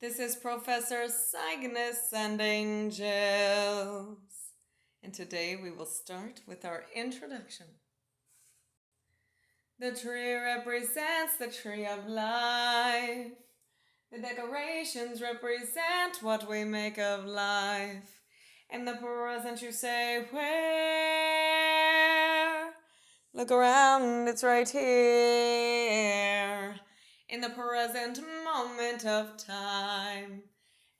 This is Professor Cygnus&Angels, and today we will start with our introduction. The tree represents the tree of life. The decorations represent what we make of life. In the present you say, where? Look around, it's right here. In the present moment of time.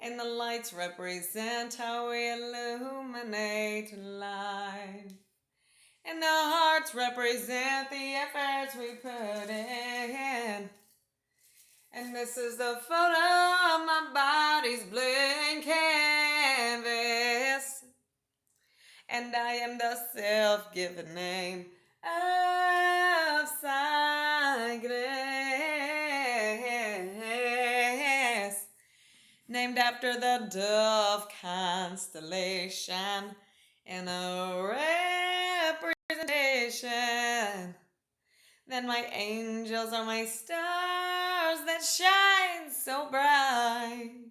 And the lights represent how we illuminate life. And the hearts represent the efforts we put in. And this is the photo of my body's blank canvas. And I am the self-given name of Cygnus, named after the dove constellation in a representation. Then my angels are my stars that shine so bright,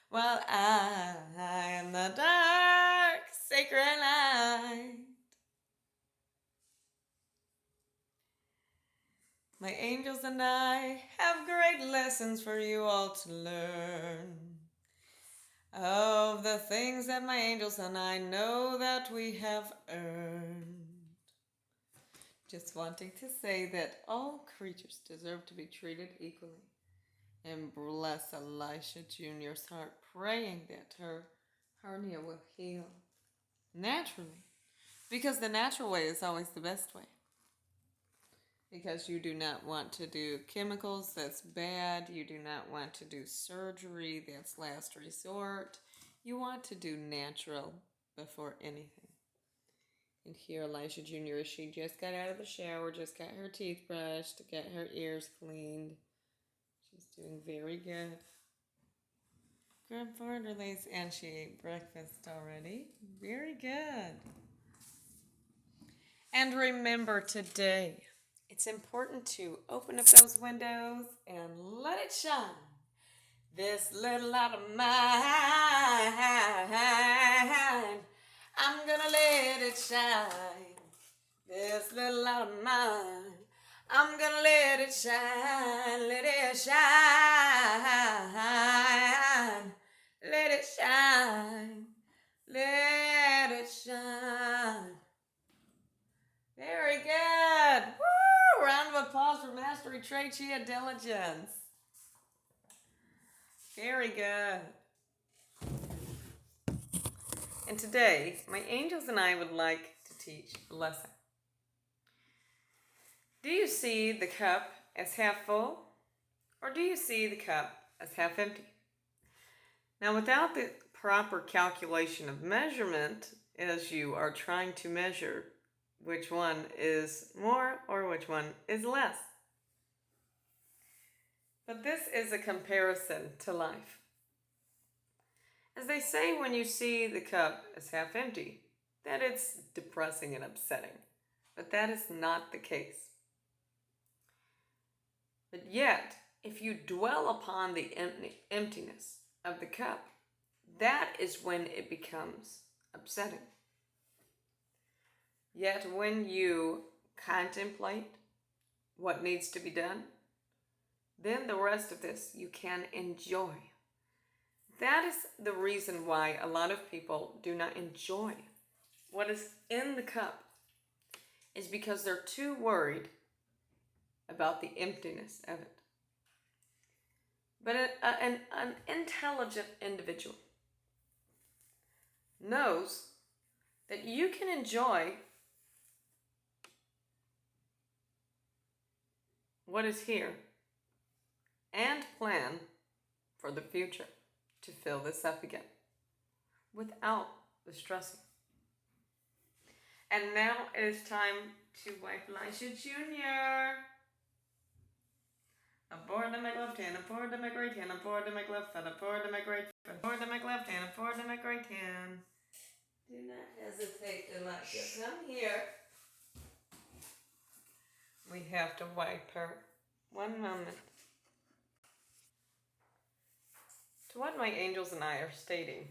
while I am the dark, sacred light. My angels and I have great lessons for you all to learn. Of the things that my angels and I know that we have earned. Just wanting to say that all creatures deserve to be treated equally. And bless Elisha Jr.'s heart, praying that her hernia will heal naturally. Because the natural way is always the best way. Because you do not want to do chemicals, that's bad. You do not want to do surgery, that's last resort. You want to do natural before anything. And here Elisha Jr., she just got out of the shower, just got her teeth brushed, got her ears cleaned. She's doing very good. Grandpa orderlies, and she ate breakfast already. Very good. And remember today, it's important to open up those windows and let it shine. This little light of mine, I'm gonna let it shine. This little light of mine, I'm gonna let it shine, let it shine, let it shine, let it shine. Very good. Woo! Round of applause for Mastery Trait Chia Diligence. Very good. And today, my angels and I would like to teach a lesson. Do you see the cup as half full, or do you see the cup as half empty? Now, without the proper calculation of measurement, as you are trying to measure which one is more or which one is less. But this is a comparison to life. As they say, when you see the cup as half empty, that it's depressing and upsetting. But that is not the case. But yet, if you dwell upon the emptiness of the cup, that is when it becomes upsetting. Yet when you contemplate what needs to be done, then the rest of this you can enjoy. That is the reason why a lot of people do not enjoy what is in the cup, is because they're too worried about the emptiness of it. But an intelligent individual knows that you can enjoy what is here and plan for the future to fill this up again without the stressing. And now it is time to wipe Elisha Jr. Aboard to make left hand, aboard to make right hand, aboard to make left foot, aboard to make right foot, aboard to make left hand, aboard to make right hand. Do not hesitate, Elisha. Come here. We have to wipe her. One moment. to what my angels and I are stating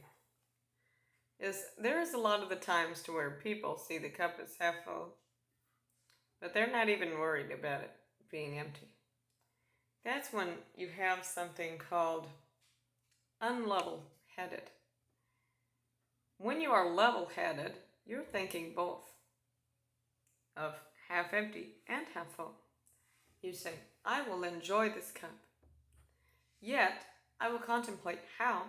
is there is a lot of the times to where people see the cup as half full, but they're not even worried about it being empty. That's when you have something called unlevel-headed. When you are level-headed, you're thinking both of half empty and half full. You say, I will enjoy this cup, yet I will contemplate how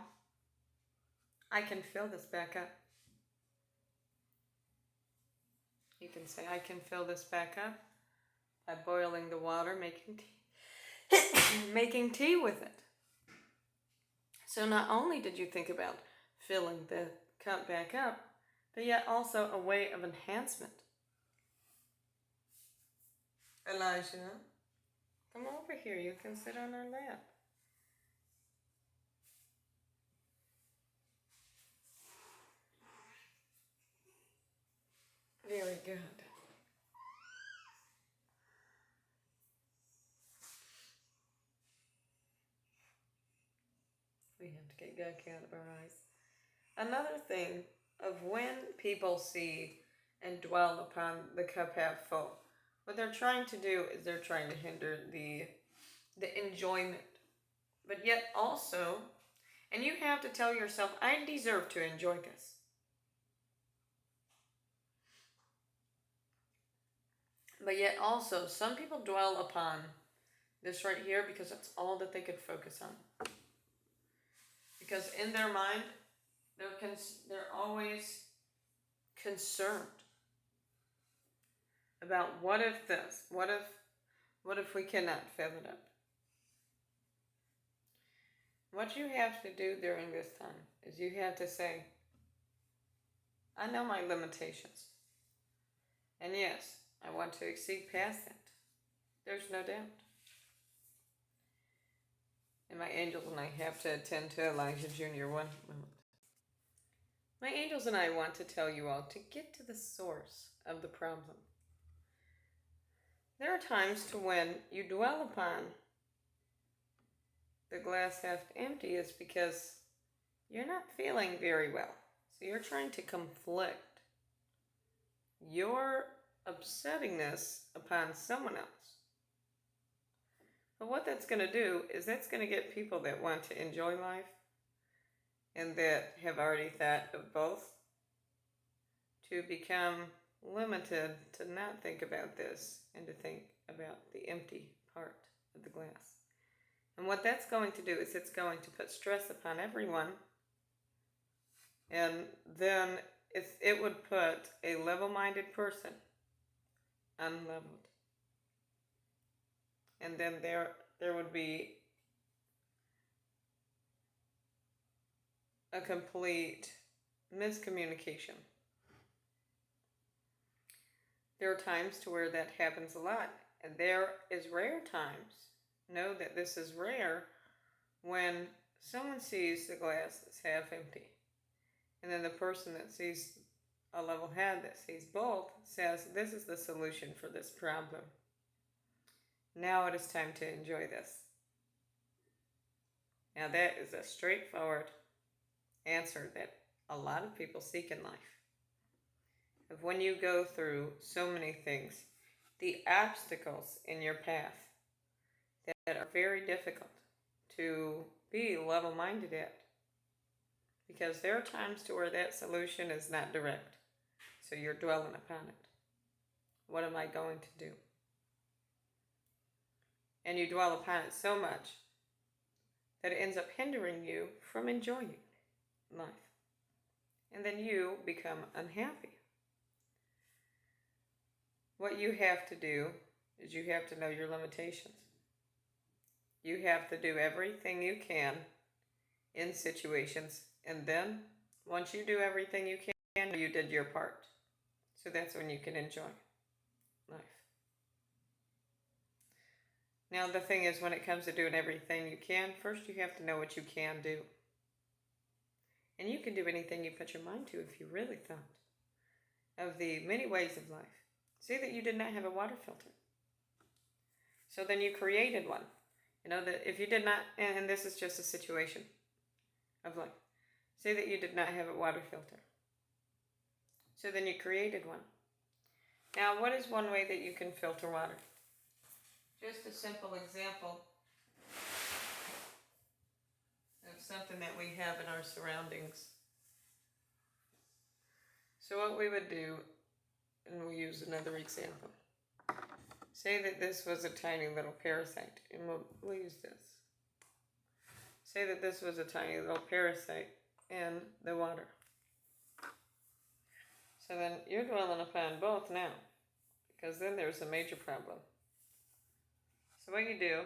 I can fill this back up. You can say, I can fill this back up by boiling the water, making tea, making tea with it. So not only did you think about filling the cup back up, but yet also a way of enhancement. Elijah, come over here. You can sit on our lap. Very good. We have to get gunk out of our eyes. Another thing of when people see and dwell upon the cup half full, what they're trying to do is they're trying to hinder the enjoyment. But yet also, and you have to tell yourself, I deserve to enjoy this. But yet also, some people dwell upon this right here because that's all that they could focus on. Because in their mind, they're always concerned about what if this, what if we cannot fill it up. What you have to do during this time is you have to say, I know my limitations. And yes, I want to exceed past that. There's no doubt. And my angels and I have to attend to Elijah Jr. one moment. My angels and I want to tell you all to get to the source of the problem. There are times to when you dwell upon the glass half empty is because you're not feeling very well. So you're trying to conflict your upsettingness upon someone else. But what that's going to do is that's going to get people that want to enjoy life and that have already thought of both to become limited to not think about this and to think about the empty part of the glass. And what that's going to do is it's going to put stress upon everyone, and then it would put a level-minded person unleveled. And then there would be a complete miscommunication. There are times to where that happens a lot, and there is rare times. Know that this is rare when someone sees the glass that's half empty, and then the person that sees a level head that sees both says, this is the solution for this problem. Now it is time to enjoy this. Now that is a straightforward answer that a lot of people seek in life. Of when you go through so many things, the obstacles in your path that are very difficult to be level-minded at. Because there are times to where that solution is not direct. So you're dwelling upon it. What am I going to do? And you dwell upon it so much that it ends up hindering you from enjoying life. And then you become unhappy. What you have to do is you have to know your limitations. You have to do everything you can in situations, and then once you do everything you can, you did your part. So that's when you can enjoy life. Now the thing is, when it comes to doing everything you can, first you have to know what you can do. And you can do anything you put your mind to if you really thought of the many ways of life. Say that you did not have a water filter. So then you created one. You know that if you did not, and this is just a situation, of life. Say that you did not have a water filter. So then you created one. Now, what is one way that you can filter water? Just a simple example of something that we have in our surroundings. So what we would do, and we'll use another example. Say that this was a tiny little parasite, and we'll use this. Say that this was a tiny little parasite in the water. So then you're dwelling upon both now, because then there's a major problem. So what you do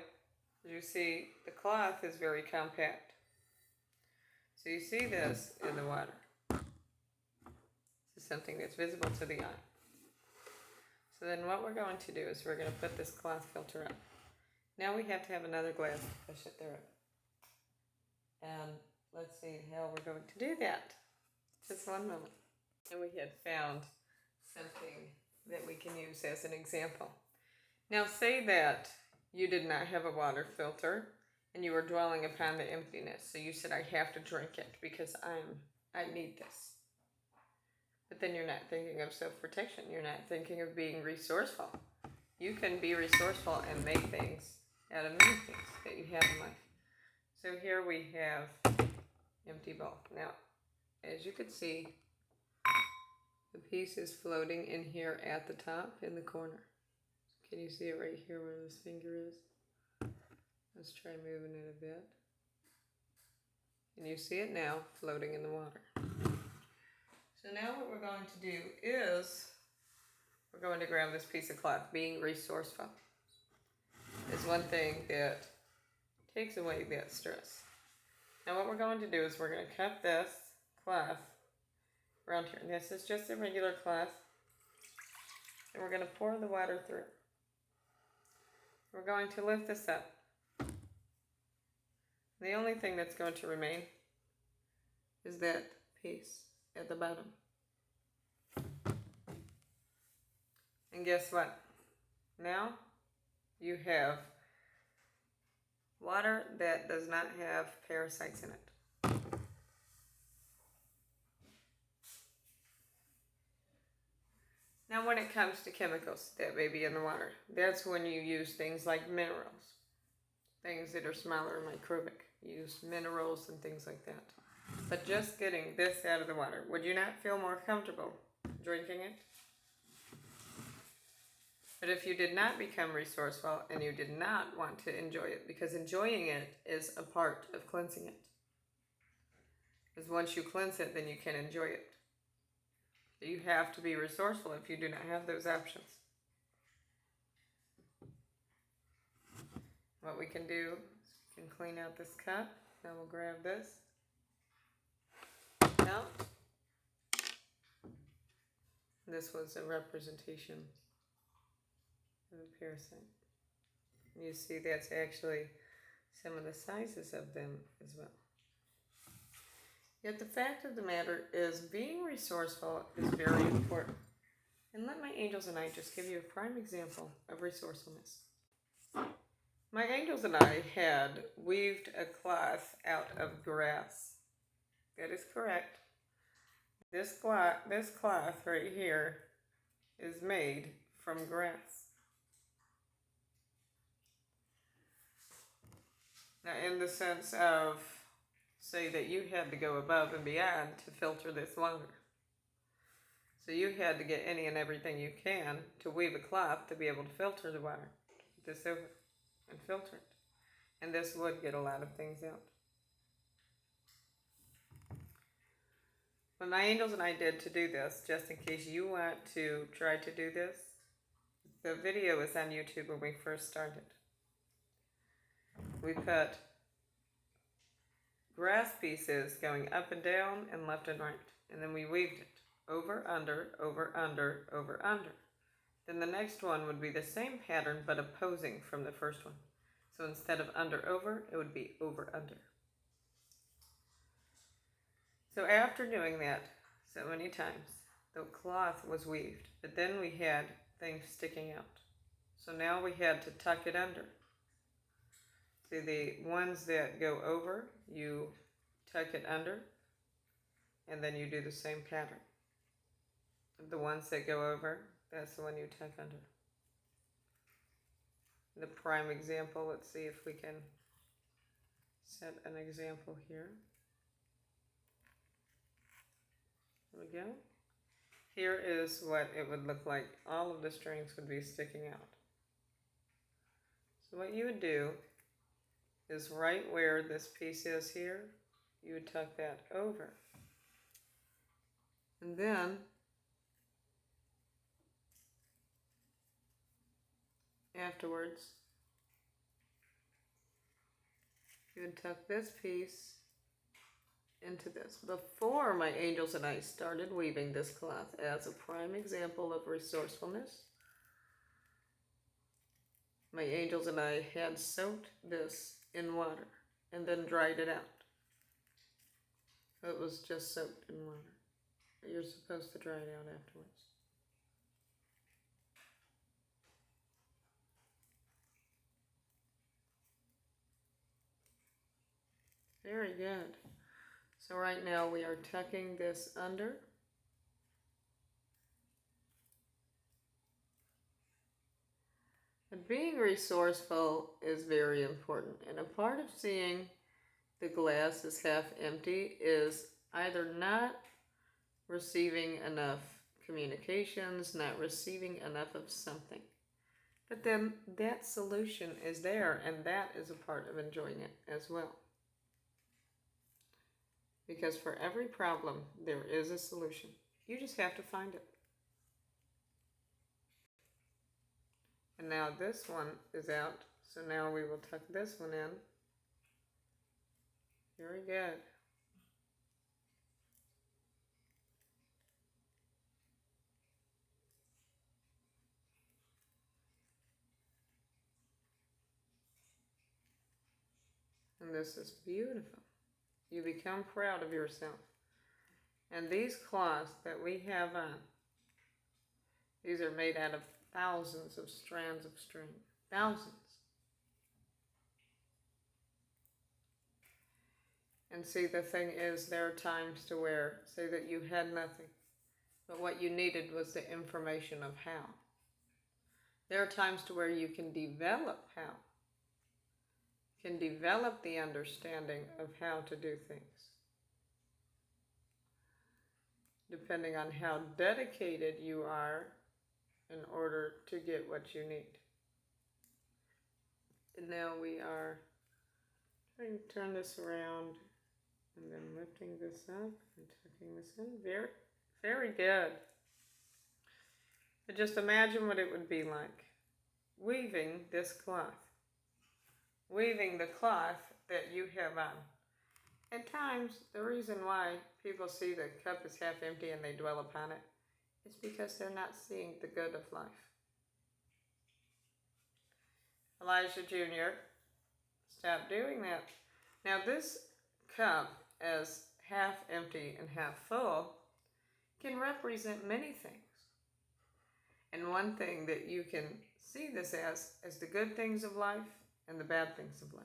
is you see the cloth is very compact. So you see this in the water. This is something that's visible to the eye. So then what we're going to do is we're going to put this cloth filter up. Now we have to have another glass to push it through. And let's see how we're going to do that. Just one moment. And we had found something that we can use as an example. Now say that you did not have a water filter and you were dwelling upon the emptiness. So you said, I have to drink it because I need this. But then you're not thinking of self-protection. You're not thinking of being resourceful. You can be resourceful and make things out of many things that you have in life. So here we have empty bowl. Now, as you can see, the piece is floating in here at the top in the corner. Can you see it right here where this finger is? Let's try moving it a bit. And you see it now floating in the water. So now what we're going to do is we're going to grab this piece of cloth. Being resourceful is one thing that takes away that stress. Now what we're going to do is we're going to cut this cloth around here. And this is just a regular cloth. And we're going to pour the water through. We're going to lift this up. The only thing that's going to remain is that piece at the bottom. And guess what? Now you have water that does not have parasites in it. Now when it comes to chemicals that may be in the water, that's when you use things like minerals. Things that are smaller and microbic. You use minerals and things like that. But just getting this out of the water, would you not feel more comfortable drinking it? But if you did not become resourceful and you did not want to enjoy it, because enjoying it is a part of cleansing it. Because once you cleanse it, then you can enjoy it. You have to be resourceful if you do not have those options. What we can do is we can clean out this cup. Now we'll grab this. Now, this was a representation of a parasite. You see that's actually some of the sizes of them as well. Yet the fact of the matter is being resourceful is very important. And let my angels and I just give you a prime example of resourcefulness. My angels and I had weaved a cloth out of grass. That is correct. This cloth right here is made from grass. Now, in the sense of, say that you had to go above and beyond to filter this water. So you had to get any and everything you can to weave a cloth to be able to filter the water. Put this over and filter it. And this would get a lot of things out. What my angels and I did to do this, just in case you want to try to do this, the video is on YouTube when we first started. We put grass pieces going up and down and left and right. And then we weaved it over, under, over, under, over, under. Then the next one would be the same pattern but opposing from the first one. So instead of under, over, it would be over, under. So after doing that so many times, the cloth was weaved, but then we had things sticking out. So now we had to tuck it under. See, the ones that go over, you tuck it under, and then you do the same pattern. The ones that go over, that's the one you tuck under. The prime example, let's see if we can set an example here. There we go. Here is what it would look like. All of the strings would be sticking out. So what you would do is right where this piece is here, you would tuck that over. And then afterwards, you would tuck this piece into this. Before my angels and I started weaving this cloth as a prime example of resourcefulness, my angels and I had soaked this in water and then dried it out. It was just soaked in water. You're supposed to dry it out afterwards. Very good. So right now we are tucking this under. And being resourceful is very important. And a part of seeing the glass as half empty is either not receiving enough communications, not receiving enough of something. But then that solution is there, and that is a part of enjoying it as well. Because for every problem, there is a solution. You just have to find it. And now this one is out, so now we will tuck this one in. Very good. And this is beautiful. You become proud of yourself. And these cloths that we have on, these are made out of thousands of strands of string. Thousands. And see, the thing is, there are times to where, say that you had nothing, but what you needed was the information of how. There are times to where you can develop how. Can develop the understanding of how to do things. Depending on how dedicated you are in order to get what you need. And now we are trying to turn this around and then lifting this up and tucking this in. Very, very good. But just imagine what it would be like weaving this cloth. Weaving the cloth that you have on. At times, the reason why people see the cup is half empty and they dwell upon it is because they're not seeing the good of life. Elijah Jr., stop doing that. Now this cup, as half empty and half full, can represent many things. And one thing that you can see this as the good things of life and the bad things of life.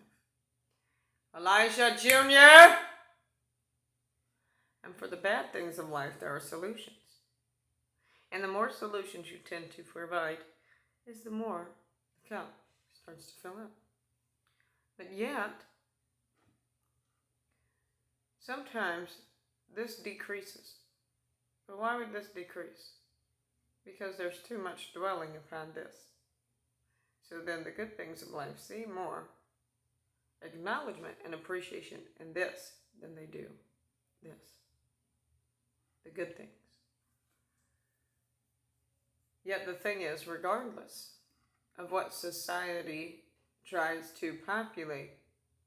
Elijah Jr. And for the bad things of life, there are solutions. And the more solutions you tend to provide, is the more the cup starts to fill up. But yet, sometimes this decreases. But why would this decrease? Because there's too much dwelling upon this. So then the good things of life see more acknowledgement and appreciation in this than they do this. The good things. Yet the thing is, regardless of what society tries to populate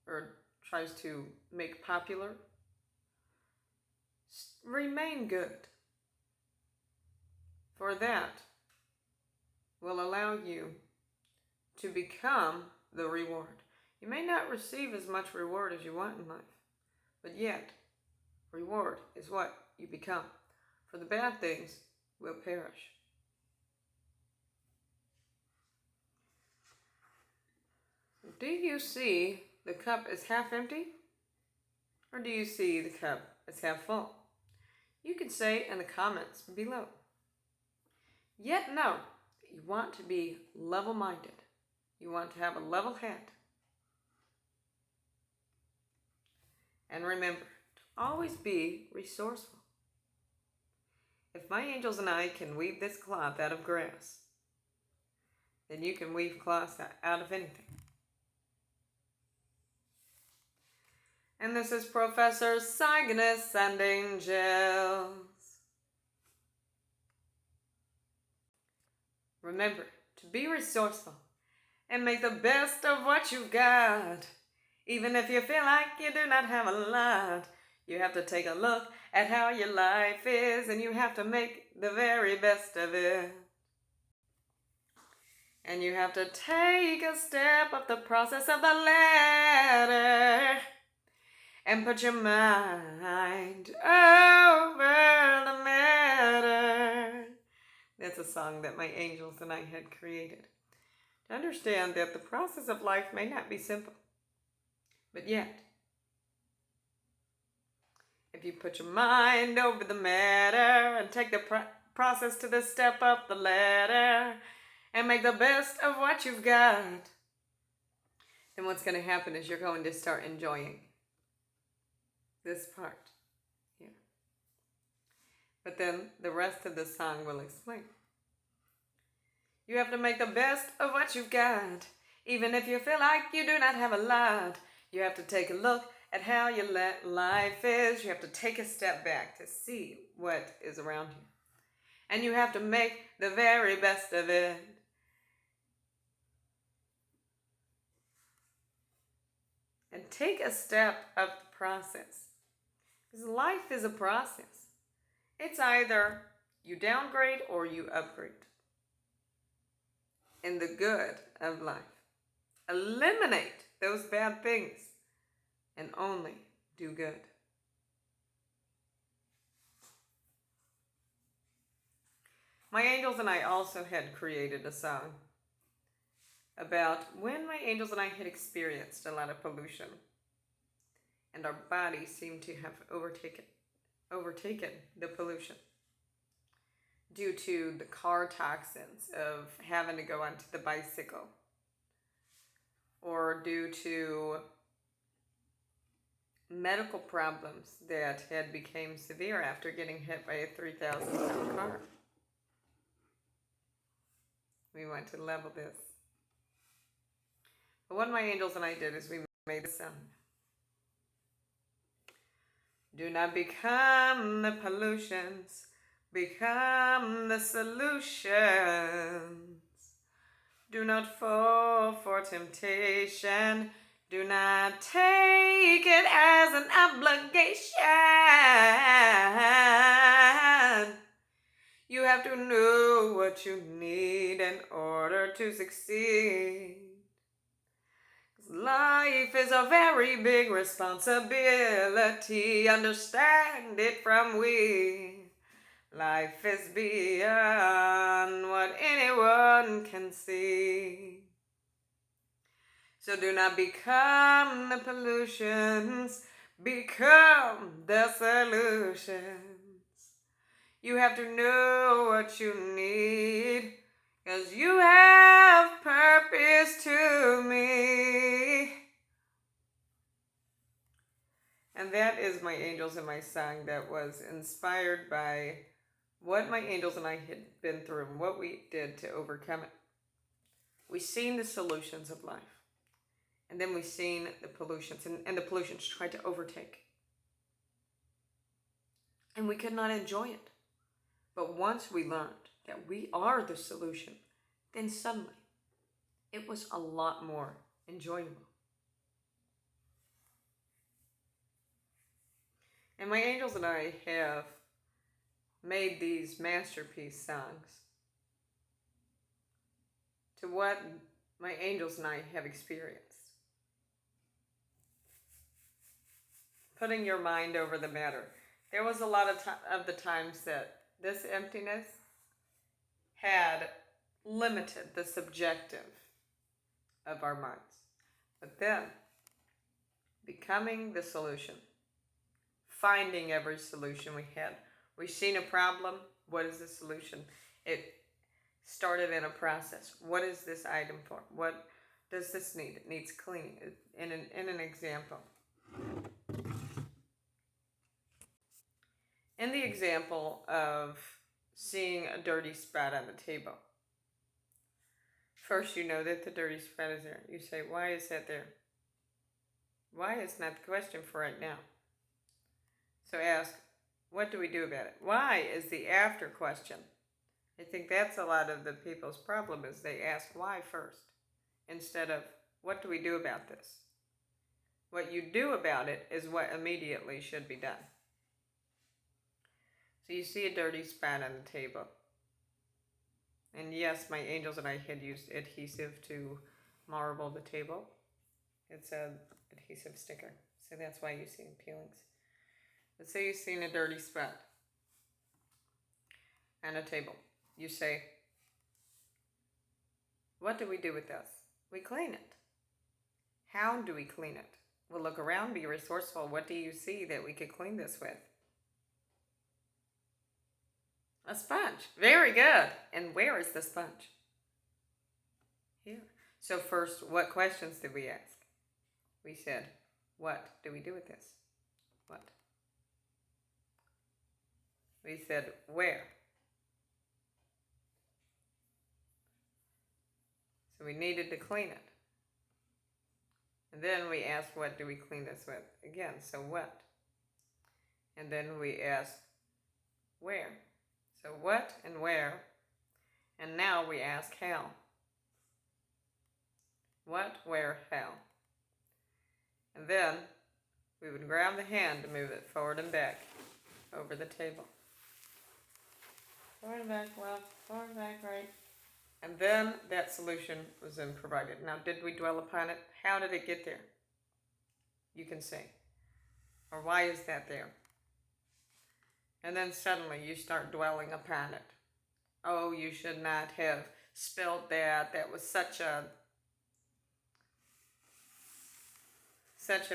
or tries to make popular, remain good. For that will allow you to become the reward. You may not receive as much reward as you want in life, but yet, reward is what you become. For the bad things will perish. Do you see the cup is half empty? Or do you see the cup as half full? You can say in the comments below. Yet know that you want to be level-minded. You want to have a level head. And remember to always be resourceful. If my angels and I can weave this cloth out of grass, then you can weave cloths out of anything. And this is Professor Cygnus&Angels. Remember to be resourceful and make the best of what you've got. Even if you feel like you do not have a lot, you have to take a look at how your life is, and you have to make the very best of it. And you have to take a step up the process of the ladder and put your mind over the matter. That's a song that my angels and I had created. To understand that the process of life may not be simple, but yet, if you put your mind over the matter and take the process to the step up the ladder and make the best of what you've got, then what's going to happen is you're going to start enjoying this part here. But then the rest of the song will explain. You have to make the best of what you've got. Even if you feel like you do not have a lot, you have to take a look at how your life is. You have to take a step back to see what is around you. And you have to make the very best of it. And take a step up the process. Because life is a process. It's either you downgrade or you upgrade. In the good of life. Eliminate those bad things and only do good. My angels and I also had created a song about when my angels and I had experienced a lot of pollution and our bodies seemed to have overtaken the pollution due to the car toxins of having to go onto the bicycle, or due to medical problems that had become severe after getting hit by a 3,000-pound car. We went to level this. But what my angels and I did is we made a song. Do not become the pollutions, become the solutions. Do not fall for temptation. Do not take it as an obligation. You have to know what you need in order to succeed. Life is a very big responsibility. Understand it from we. Life is beyond what anyone can see. So do not become the pollutions, become the solutions. You have to know what you need, 'cause you have purpose to me. And that is my angels and my song that was inspired by what my angels and I had been through and what we did to overcome it. We've seen the solutions of life. And then we've seen the pollutions, and the pollutions tried to overtake. And we could not enjoy it. But once we learned that we are the solution, then suddenly it was a lot more enjoyable. And my angels and I have made these masterpiece songs to what my angels and I have experienced. Putting your mind over the matter. There was a lot of the times that this emptiness had limited the subjective of our minds. But then, becoming the solution finding every solution we had. We've seen a problem. What is the solution? It started in a process. What is this item for? What does this need? It needs cleaning. In an example. In the example of seeing a dirty spot on the table. First, you know that the dirty spot is there. You say, why is that there? Why is not the question for right now. So ask, what do we do about it? Why is the after question. I think that's a lot of the people's problem is they ask why first instead of what do we do about this? What you do about it is what immediately should be done. So you see a dirty spot on the table. And yes, my angels and I had used adhesive to marble the table. It's an adhesive sticker. So that's why you see peelings. Let's say you've seen a dirty spot on a table. You say, what do we do with this? We clean it. How do we clean it? We'll look around, be resourceful. What do you see that we could clean this with? A sponge. Very good. And where is the sponge? Here. So first, what questions did we ask? We said, what do we do with this? What? We said, where? So we needed to clean it. And then we asked, what do we clean this with? Again, so what? And then we asked, where? So what and where? And now we ask how. What, where, how? And then we would grab the hand to move it forward and back over the table. Forward and back, left, forward and back, right. And then that solution was then provided. Now, did we dwell upon it? How did it get there? You can say. Or why is that there? And then suddenly you start dwelling upon it. Oh, you should not have spilled that. That was such a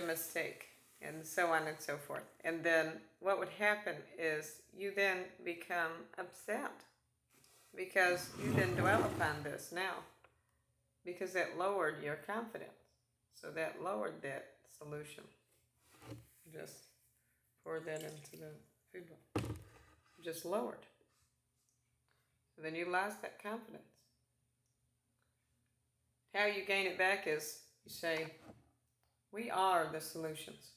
mistake. And so on and so forth. And then what would happen is you then become upset. Because you didn't dwell upon this now. Because that lowered your confidence. So that lowered that solution. Just pour that into the food bowl. Just lowered. So then you lost that confidence. How you gain it back is you say, we are the solutions.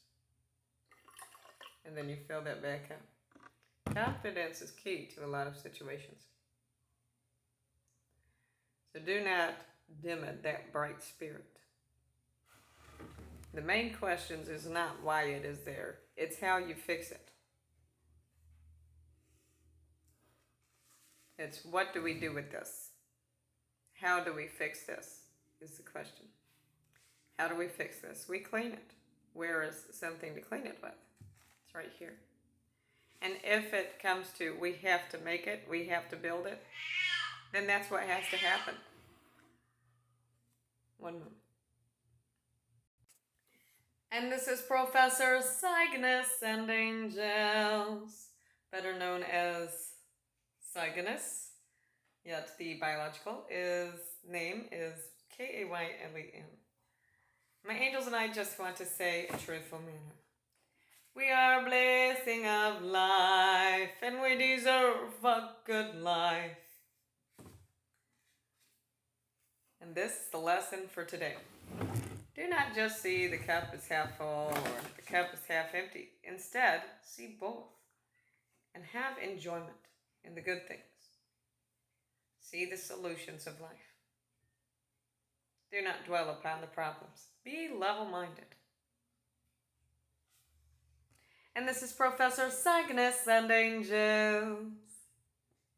And then you fill that back up. Confidence is key to a lot of situations. So do not dim it, that bright spirit. The main question is not why it is there. It's how you fix it. It's what do we do with this? How do we fix this is the question. How do we fix this? We clean it. Where is something to clean it with? It's right here. And if it comes to we have to make it, we have to build it, then that's what has to happen. One moment. And this is Professor Cygnus&Angels, better known as Cygnus, yet the biological name is K-A-Y-L-E-N. My angels and I just want to say a truthful manner. We are a blessing of life, and we deserve a good life. And this is the lesson for today. Do not just see the cup is half full or the cup is half empty. Instead, see both and have enjoyment in the good things. See the solutions of life. Do not dwell upon the problems. Be level-minded. And this is Professor Cygnus&Angels.